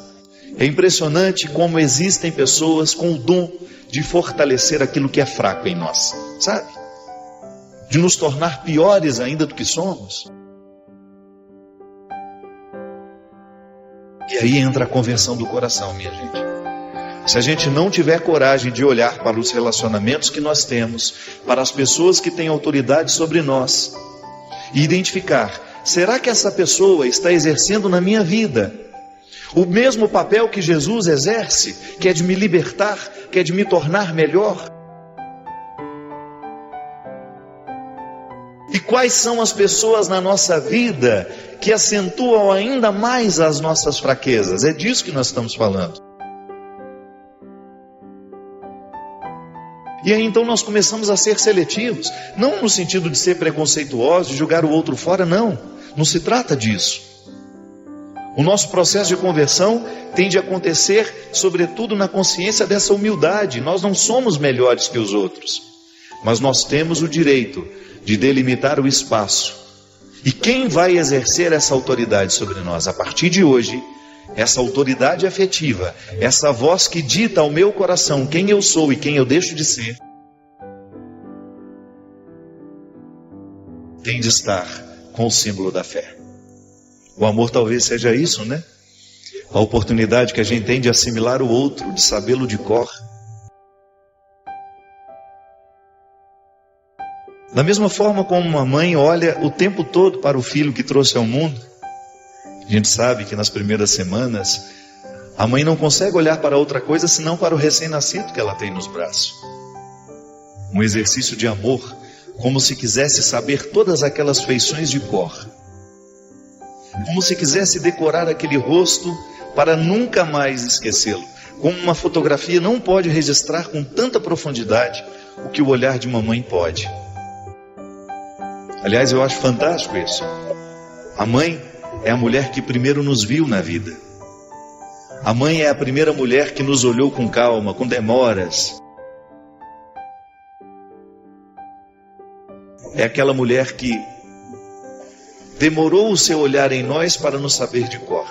S4: É impressionante como existem pessoas com o dom de fortalecer aquilo que é fraco em nós, sabe? De nos tornar piores ainda do que somos. E aí entra a conversão do coração, minha gente. Se a gente não tiver coragem de olhar para os relacionamentos que nós temos, para as pessoas que têm autoridade sobre nós, e identificar, será que essa pessoa está exercendo na minha vida o mesmo papel que Jesus exerce, que é de me libertar, que é de me tornar melhor? E quais são as pessoas na nossa vida que acentuam ainda mais as nossas fraquezas? É disso que nós estamos falando. E aí então nós começamos a ser seletivos, não no sentido de ser preconceituosos, de julgar o outro fora, não se trata disso. O nosso processo de conversão tem de acontecer, sobretudo, na consciência dessa humildade. Nós não somos melhores que os outros, mas nós temos o direito de delimitar o espaço. E quem vai exercer essa autoridade sobre nós? A partir de hoje, essa autoridade afetiva, essa voz que dita ao meu coração quem eu sou e quem eu deixo de ser, tem de estar com o símbolo da fé. O amor talvez seja isso, né? A oportunidade que a gente tem de assimilar o outro, de sabê-lo de cor. Da mesma forma como uma mãe olha o tempo todo para o filho que trouxe ao mundo, a gente sabe que nas primeiras semanas, a mãe não consegue olhar para outra coisa senão para o recém-nascido que ela tem nos braços. Um exercício de amor, como se quisesse saber todas aquelas feições de cor. Como se quisesse decorar aquele rosto para nunca mais esquecê-lo. Como uma fotografia não pode registrar com tanta profundidade o que o olhar de uma mãe pode. Aliás, eu acho fantástico isso. A mãe é a mulher que primeiro nos viu na vida. A mãe é a primeira mulher que nos olhou com calma, com demoras. É aquela mulher que demorou o seu olhar em nós para nos saber de cor.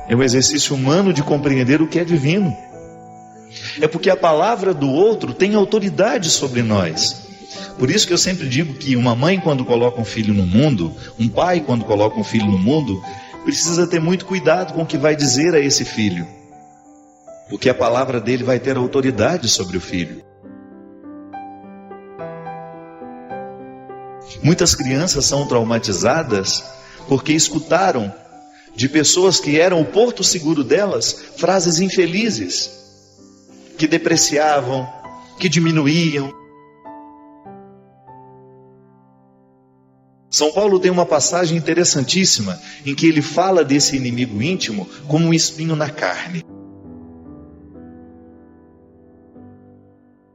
S4: É um exercício humano de compreender o que é divino. É porque a palavra do outro tem autoridade sobre nós. Por isso que eu sempre digo que uma mãe, quando coloca um filho no mundo, um pai, quando coloca um filho no mundo, precisa ter muito cuidado com o que vai dizer a esse filho, porque a palavra dele vai ter autoridade sobre o filho. Muitas crianças são traumatizadas porque escutaram de pessoas que eram o porto seguro delas frases infelizes, que depreciavam, que diminuíam. São Paulo tem uma passagem interessantíssima em que ele fala desse inimigo íntimo como um espinho na carne.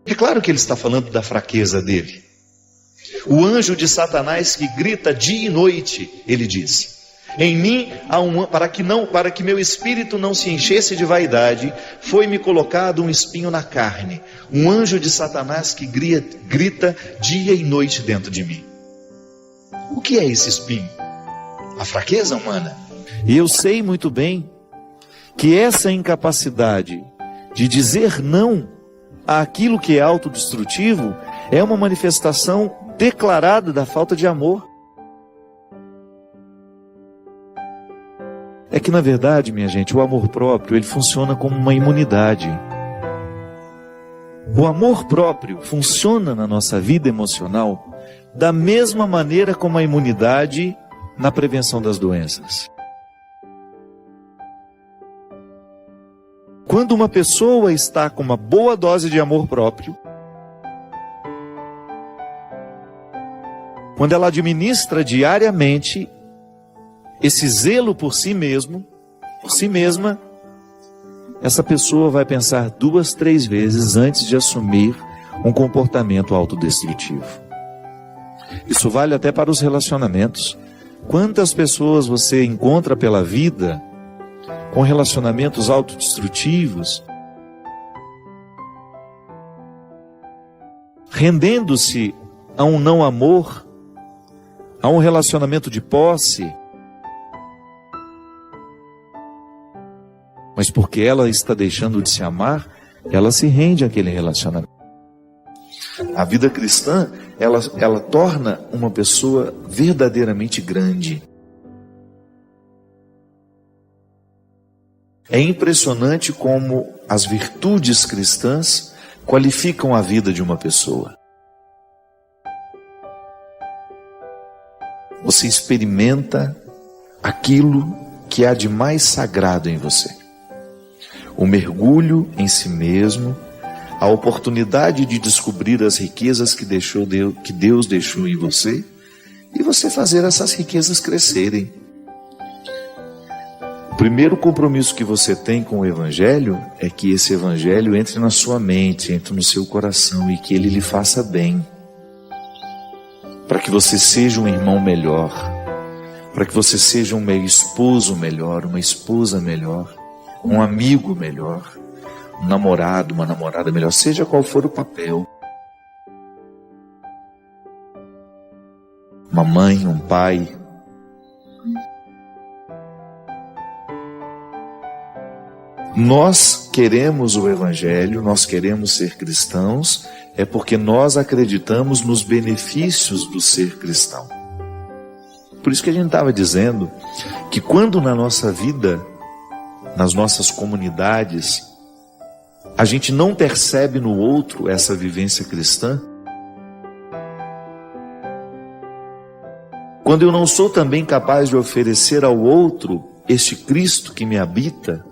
S4: É claro que ele está falando da fraqueza dele. O anjo de Satanás que grita dia e noite, ele diz: em mim há para que meu espírito não se enchesse de vaidade, foi-me colocado um espinho na carne, um anjo de Satanás que grita dia e noite dentro de mim. O que é esse espinho? A fraqueza humana.
S1: E eu sei muito bem que essa incapacidade de dizer não àquilo que é autodestrutivo é uma manifestação declarada da falta de amor. É que na verdade, minha gente, o amor próprio, ele funciona como uma imunidade. O amor próprio funciona na nossa vida emocional da mesma maneira como a imunidade na prevenção das doenças. Quando uma pessoa está com uma boa dose de amor próprio, quando ela administra diariamente esse zelo por si mesmo, por si mesma, essa pessoa vai pensar 2, 3 vezes antes de assumir um comportamento autodestrutivo. Isso vale até para os relacionamentos. Quantas pessoas você encontra pela vida com relacionamentos autodestrutivos, rendendo-se a um não amor, a um relacionamento de posse, mas porque ela está deixando de se amar, ela se rende àquele relacionamento. A vida cristã, ela torna uma pessoa verdadeiramente grande.
S2: É impressionante como as virtudes cristãs qualificam a vida de uma pessoa. Você experimenta aquilo que há de mais sagrado em você. O mergulho em si mesmo, a oportunidade de descobrir as riquezas que Deus deixou em você e você fazer essas riquezas crescerem. O primeiro compromisso que você tem com o Evangelho é que esse Evangelho entre na sua mente, entre no seu coração e que ele lhe faça bem. Para que você seja um irmão melhor, para que você seja um esposo melhor, uma esposa melhor, um amigo melhor, um namorado, uma namorada melhor, seja qual for o papel. Uma mãe, um pai. Nós queremos o Evangelho, nós queremos ser cristãos, é porque nós acreditamos nos benefícios do ser cristão. Por isso que a gente estava dizendo que quando na nossa vida, nas nossas comunidades, a gente não percebe no outro essa vivência cristã, quando eu não sou também capaz de oferecer ao outro este Cristo que me habita,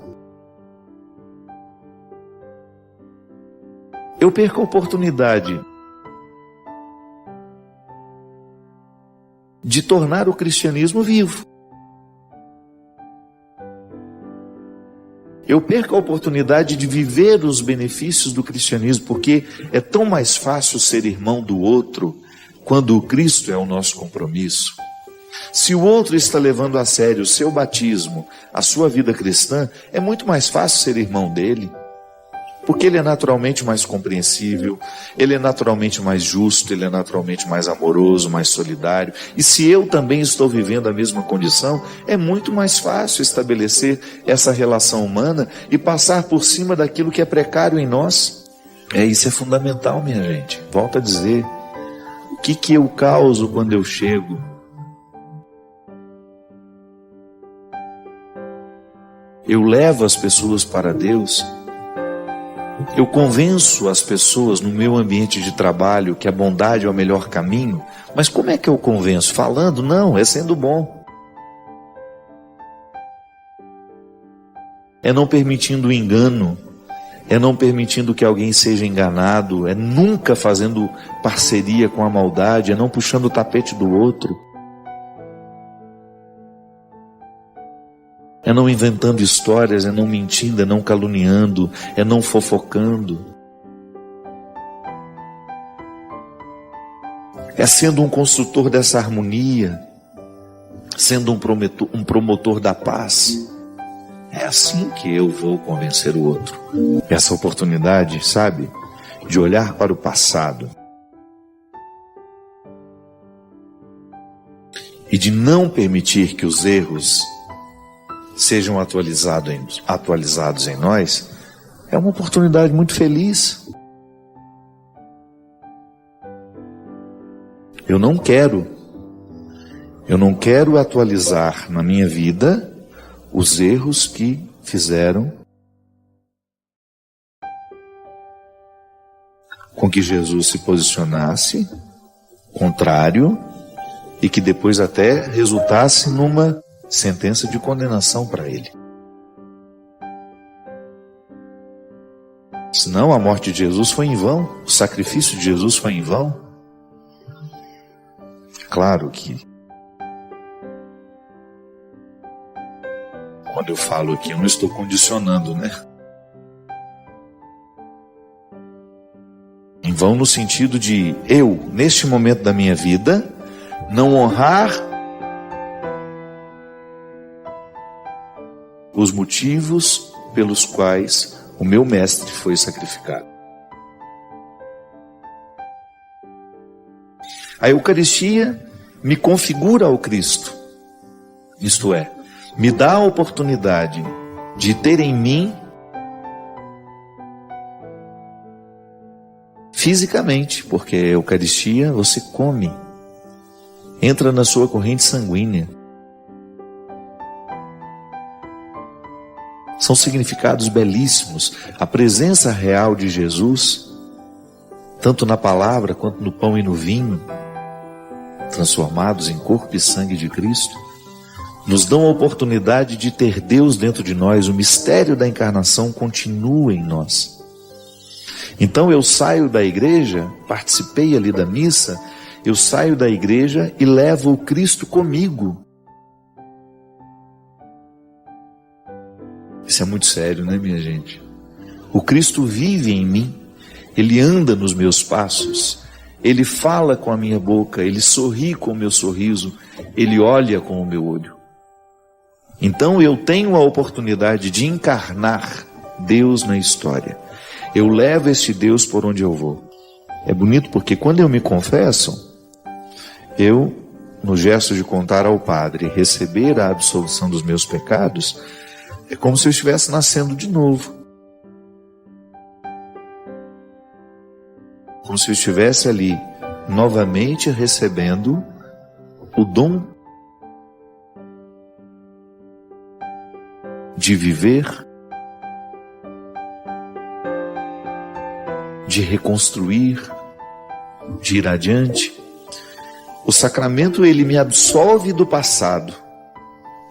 S2: eu perco a oportunidade de tornar o cristianismo vivo. Eu perco a oportunidade de viver os benefícios do cristianismo, porque é tão mais fácil ser irmão do outro quando o Cristo é o nosso compromisso. Se o outro está levando a sério o seu batismo, a sua vida cristã, é muito mais fácil ser irmão dele. Porque ele é naturalmente mais compreensível, ele é naturalmente mais justo, ele é naturalmente mais amoroso, mais solidário. E se eu também estou vivendo a mesma condição, é muito mais fácil estabelecer essa relação humana e passar por cima daquilo que é precário em nós. Isso é fundamental, minha gente. Volto a dizer, o que eu causo quando eu chego? Eu levo as pessoas para Deus. Eu convenço as pessoas no meu ambiente de trabalho que a bondade é o melhor caminho, mas como é que eu convenço? Falando? Não, é sendo bom. É não permitindo o engano, é não permitindo que alguém seja enganado, é nunca fazendo parceria com a maldade, é não puxando o tapete do outro. É não inventando histórias, é não mentindo, é não caluniando, é não fofocando. É sendo um construtor dessa harmonia, sendo um promotor da paz. É assim que eu vou convencer o outro. Essa oportunidade, sabe, de olhar para o passado e de não permitir que os erros sejam atualizados em nós, é uma oportunidade muito feliz. Eu não quero atualizar na minha vida os erros que fizeram com que Jesus se posicionasse contrário e que depois até resultasse numa sentença de condenação para ele. Senão a morte de Jesus foi em vão, o sacrifício de Jesus foi em vão. Claro que quando eu falo aqui eu não estou condicionando, né? Em vão no sentido de eu, neste momento da minha vida, não honrar os motivos pelos quais o meu mestre foi sacrificado. A Eucaristia me configura ao Cristo, isto é, me dá a oportunidade de ter em mim, fisicamente, porque a Eucaristia você come, entra na sua corrente sanguínea. São significados belíssimos. A presença real de Jesus, tanto na palavra quanto no pão e no vinho, transformados em corpo e sangue de Cristo, nos dão a oportunidade de ter Deus dentro de nós. O mistério da encarnação continua em nós. Então eu saio da igreja, participei ali da missa, eu saio da igreja e levo o Cristo comigo. Isso é muito sério, né, minha gente? O Cristo vive em mim, Ele anda nos meus passos, Ele fala com a minha boca, Ele sorri com o meu sorriso, Ele olha com o meu olho. Então eu tenho a oportunidade de encarnar Deus na história. Eu levo este Deus por onde eu vou. É bonito porque quando eu me confesso, eu, no gesto de contar ao Padre, receber a absolvição dos meus pecados, é como se eu estivesse nascendo de novo. Como se eu estivesse ali, novamente recebendo o dom de viver, de reconstruir, de ir adiante. O sacramento, ele me absolve do passado,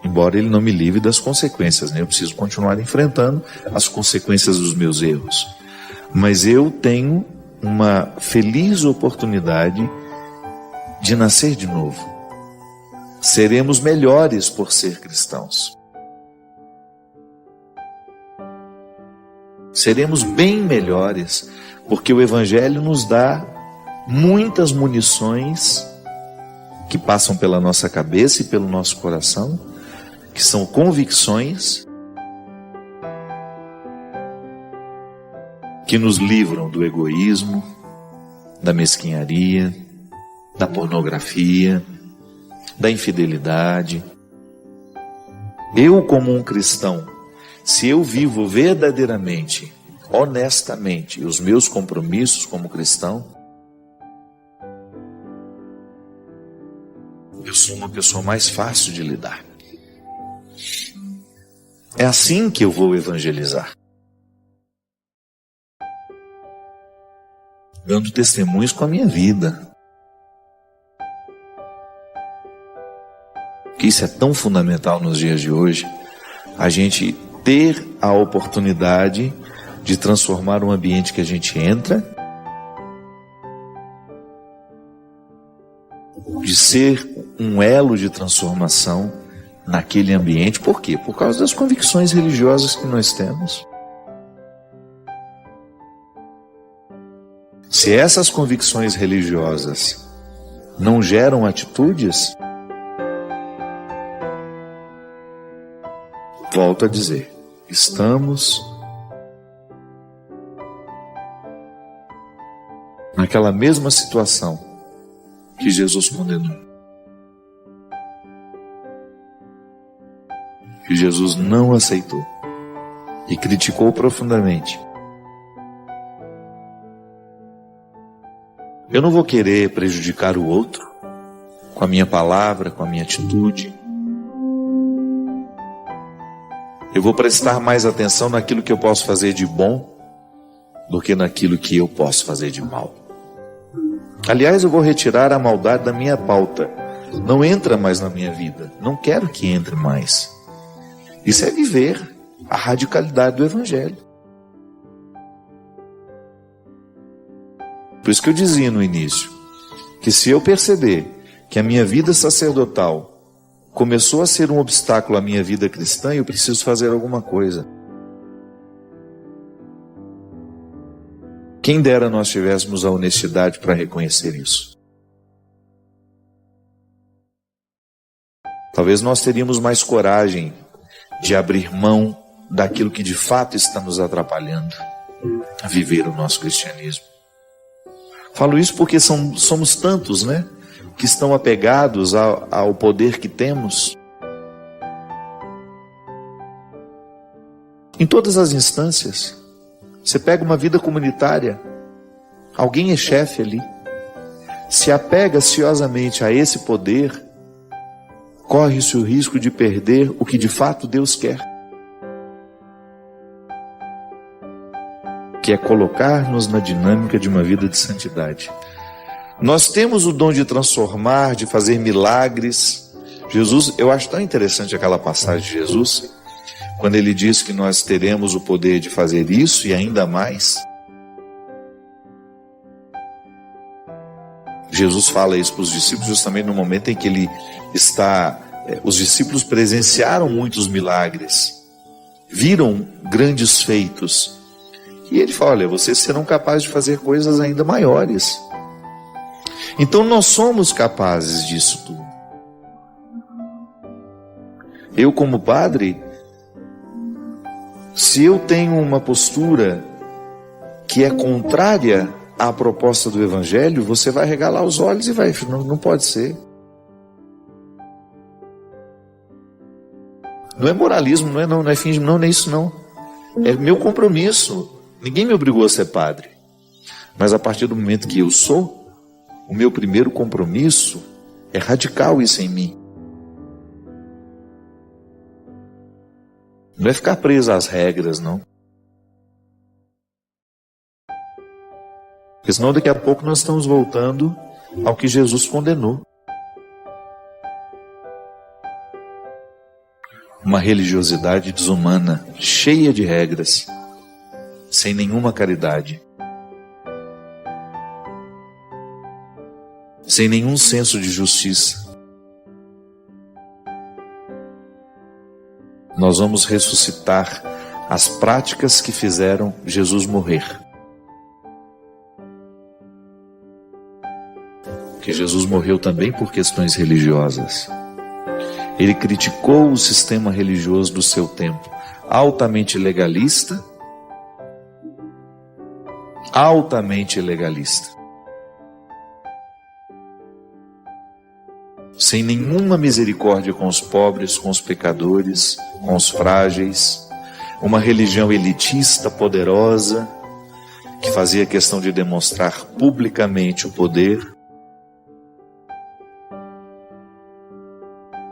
S2: embora ele não me livre das consequências, né? Eu preciso continuar enfrentando as consequências dos meus erros. Mas eu tenho uma feliz oportunidade de nascer de novo. Seremos melhores por ser cristãos. Seremos bem melhores, porque o Evangelho nos dá muitas munições que passam pela nossa cabeça e pelo nosso coração, que são convicções que nos livram do egoísmo, da mesquinharia, da pornografia, da infidelidade. Eu, como um cristão, se eu vivo verdadeiramente, honestamente, os meus compromissos como cristão, eu sou uma pessoa mais fácil de lidar. É assim que eu vou evangelizar. Dando testemunhos com a minha vida. Que isso é tão fundamental nos dias de hoje, a gente ter a oportunidade de transformar um ambiente que a gente entra, de ser um elo de transformação naquele ambiente. Por quê? Por causa das convicções religiosas que nós temos. Se essas convicções religiosas não geram atitudes, volto a dizer, estamos naquela mesma situação que Jesus condenou. Que Jesus não aceitou e criticou profundamente. Eu não vou querer prejudicar o outro com a minha palavra, com a minha atitude. Eu vou prestar mais atenção naquilo que eu posso fazer de bom do que naquilo que eu posso fazer de mal. Aliás, eu vou retirar a maldade da minha pauta. Não entra mais na minha vida. Não quero que entre mais. Isso é viver a radicalidade do Evangelho. Por isso que eu dizia no início, que se eu perceber que a minha vida sacerdotal começou a ser um obstáculo à minha vida cristã, eu preciso fazer alguma coisa. Quem dera nós tivéssemos a honestidade para reconhecer isso. Talvez nós teríamos mais coragem de abrir mão daquilo que de fato está nos atrapalhando a viver o nosso cristianismo. Falo isso porque somos tantos, né? Que estão apegados ao poder que temos. Em todas as instâncias. Você pega uma vida comunitária, alguém é chefe ali, se apega ansiosamente a esse poder, corre-se o risco de perder o que de fato Deus quer. que é colocar-nos na dinâmica de uma vida de santidade. Nós temos o dom de transformar, de fazer milagres. Jesus, eu acho tão interessante aquela passagem de Jesus, quando ele diz que nós teremos o poder de fazer isso e ainda mais. Jesus fala isso para os discípulos justamente no momento em que ele está... Os discípulos presenciaram muitos milagres, viram grandes feitos. E ele fala, olha, vocês serão capazes de fazer coisas ainda maiores. Então nós somos capazes disso tudo. Eu, como padre, se eu tenho uma postura que é contrária à proposta do Evangelho, você vai regalar os olhos e vai, não pode ser. Não é moralismo, não é fingismo, não é isso não. É meu compromisso. Ninguém me obrigou a ser padre. Mas a partir do momento que eu sou, o meu primeiro compromisso é radical isso em mim. Não é ficar preso às regras, não. Porque senão daqui a pouco nós estamos voltando ao que Jesus condenou. Uma religiosidade desumana, cheia de regras, sem nenhuma caridade, sem nenhum senso de justiça. Nós vamos ressuscitar as práticas que fizeram Jesus morrer. Porque Jesus morreu também por questões religiosas. Ele criticou o sistema religioso do seu tempo, altamente legalista, sem nenhuma misericórdia com os pobres, com os pecadores, com os frágeis, uma religião elitista, poderosa, que fazia questão de demonstrar publicamente o poder,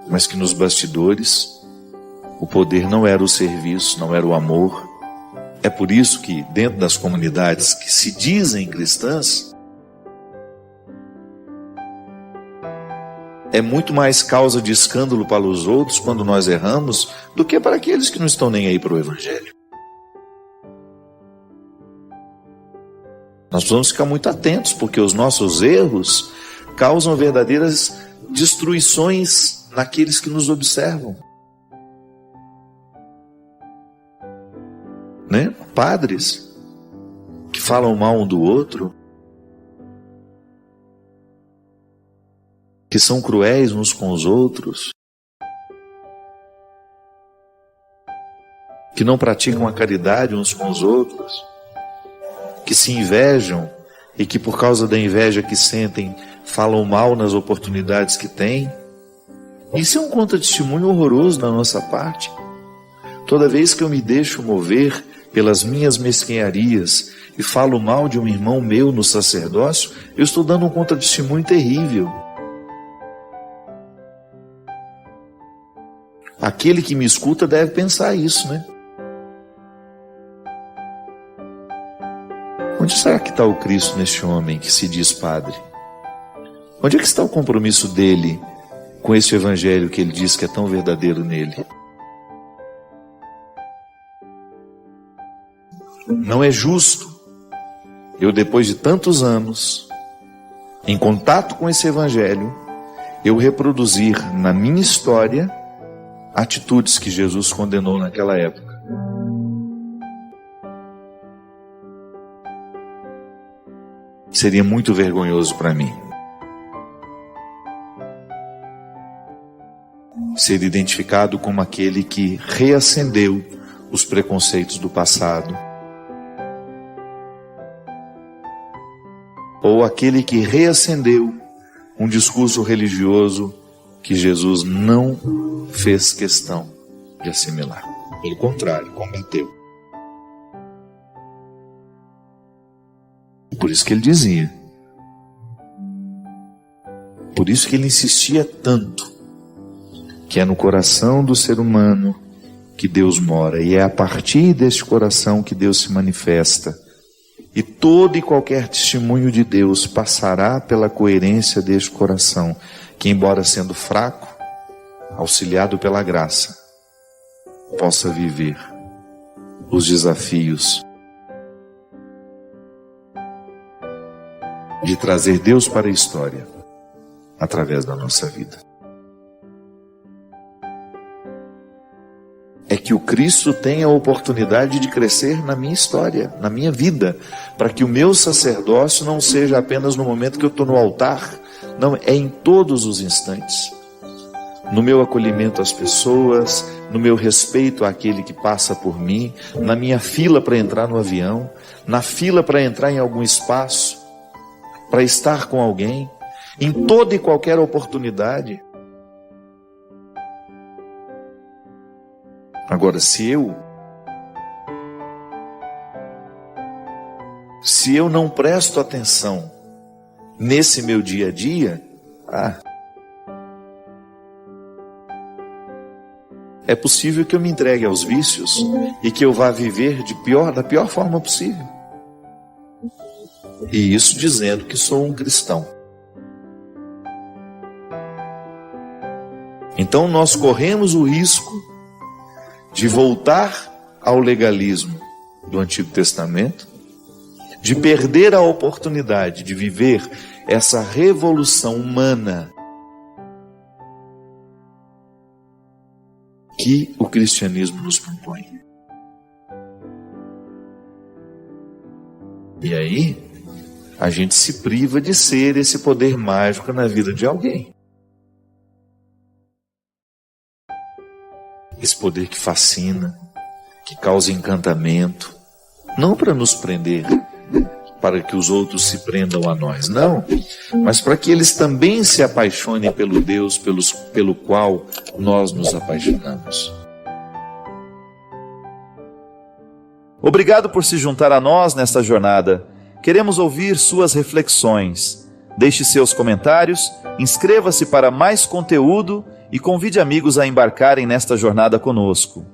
S2: mas que nos bastidores o poder não era o serviço, não era o amor. É por isso que dentro das comunidades que se dizem cristãs, é muito mais causa de escândalo para os outros quando nós erramos do que para aqueles que não estão nem aí para o Evangelho. Nós precisamos ficar muito atentos, porque os nossos erros causam verdadeiras destruições naqueles que nos observam. Né? Padres que falam mal um do outro, que são cruéis uns com os outros, que não praticam a caridade uns com os outros, que se invejam e que por causa da inveja que sentem, falam mal nas oportunidades que têm. Isso é um contra-testemunho horroroso da nossa parte. Toda vez que eu me deixo mover pelas minhas mesquinharias e falo mal de um irmão meu no sacerdócio, eu estou dando um contra-testemunho terrível. Aquele que me escuta deve pensar isso, né? Onde será que está o Cristo neste homem que se diz padre? Onde é que está o compromisso dele com esse evangelho que ele diz que é tão verdadeiro nele? Não é justo eu, depois de tantos anos, em contato com esse evangelho, eu reproduzir na minha história atitudes que Jesus condenou naquela época. Seria muito vergonhoso para mim ser identificado como aquele que reacendeu os preconceitos do passado, ou aquele que reacendeu um discurso religioso que Jesus não fez questão de assimilar. Pelo contrário, combateu. Por isso que ele dizia, por isso que ele insistia tanto, que é no coração do ser humano que Deus mora, e é a partir deste coração que Deus se manifesta
S3: E todo e qualquer testemunho de Deus passará pela coerência deste coração, que, embora sendo fraco, auxiliado pela graça, possa viver os desafios de trazer Deus para a história através da nossa vida. É que o Cristo tenha a oportunidade de crescer na minha história, na minha vida, para que o meu sacerdócio não seja apenas no momento que eu estou no altar, não, é em todos os instantes. No meu acolhimento às pessoas, no meu respeito àquele que passa por mim, na minha fila para entrar no avião, na fila para entrar em algum espaço, para estar com alguém, em toda e qualquer oportunidade. Agora, se eu não presto atenção nesse meu dia a dia, é possível que eu me entregue aos vícios e que eu vá viver da pior forma possível. E isso dizendo que sou um cristão. Então nós corremos o risco de voltar ao legalismo do Antigo Testamento, de perder a oportunidade de viver essa revolução humana que o cristianismo nos propõe. E aí, a gente se priva de ser esse poder mágico na vida de alguém. Esse poder que fascina, que causa encantamento, não para nos prender, para que os outros se prendam a nós, não, mas para que eles também se apaixonem pelo Deus pelo qual nós nos apaixonamos.
S1: Obrigado por se juntar a nós nesta jornada. Queremos ouvir suas reflexões. Deixe seus comentários, inscreva-se para mais conteúdo e convide amigos a embarcarem nesta jornada conosco.